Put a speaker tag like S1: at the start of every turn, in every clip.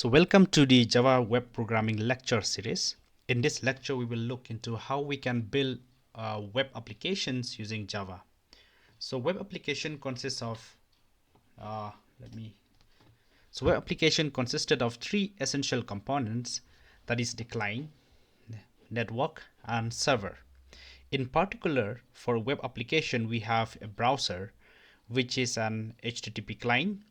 S1: So welcome to the Java web programming lecture series. In this lecture, we will look into how we can build web applications using Java. So web application consists of, uh, let me, so web application consisted of three essential components, that is the client, network, and server. In particular, for web application, we have a browser, which is an HTTP client,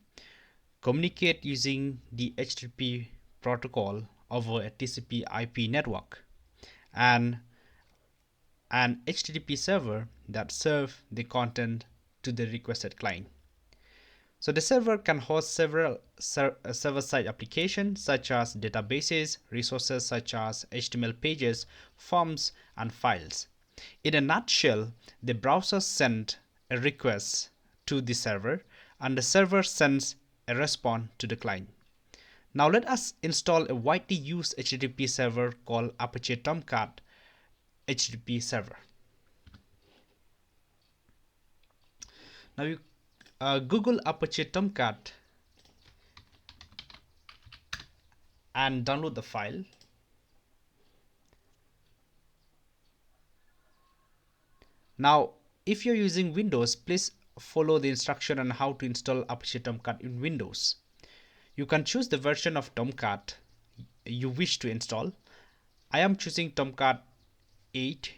S1: communicate using the HTTP protocol over a TCP IP network, and an HTTP server that serves the content to the requested client. So the server can host several server-side applications such as databases, resources such as HTML pages, forms, and files. In a nutshell, the browser sends a request to the server, and the server sends a response to the client. Now let us install a widely used HTTP server called Apache Tomcat HTTP server. Now you Google Apache Tomcat and download the file. Now if you're using Windows, please follow the instruction on how to install Apache Tomcat in Windows. You can choose the version of Tomcat you wish to install. I am choosing Tomcat 8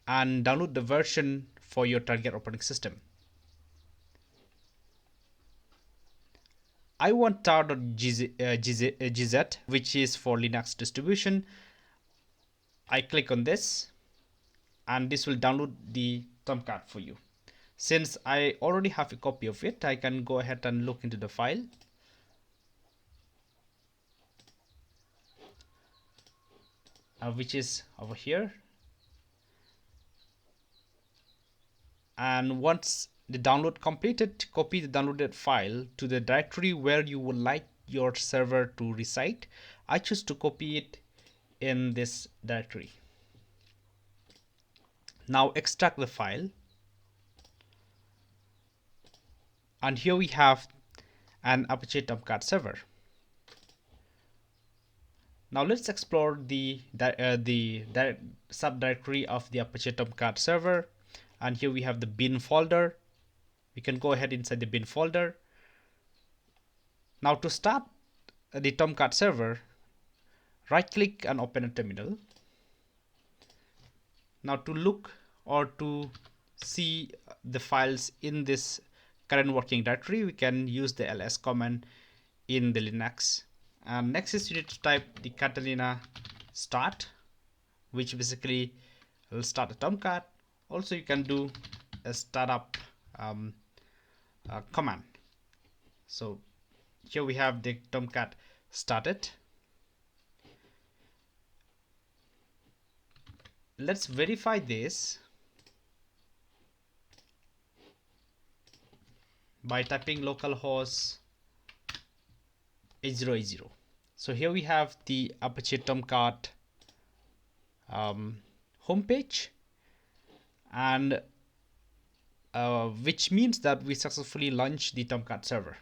S1: and download the version for your target operating system. I want tar.gz, which is for Linux distribution. I click on this and this will download the Tomcat for you. Since I already have a copy of it, I can go ahead and look into the file. Which is over here. And once the download completed, copy the downloaded file to the directory where you would like your server to reside. I choose to copy it in this directory. Now extract the file. And here we have an Apache Tomcat server. Now let's explore the subdirectory of the Apache Tomcat server. And here we have the bin folder. We can go ahead inside the bin folder. Now to start the Tomcat server, right click and open a terminal. Now to look or to see the files in this current working directory, we can use the ls command in the Linux. And next is you need to type the Catalina start, which basically will start a Tomcat. Also you can do a startup command. So here we have the Tomcat started. Let's verify this by typing localhost 8080. So here we have the Apache Tomcat homepage, and which means that we successfully launched the Tomcat server.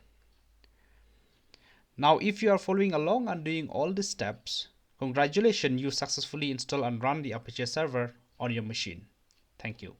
S1: Now if you are following along and doing all the steps, congratulations, you successfully install and run the Apache server on your machine. Thank you.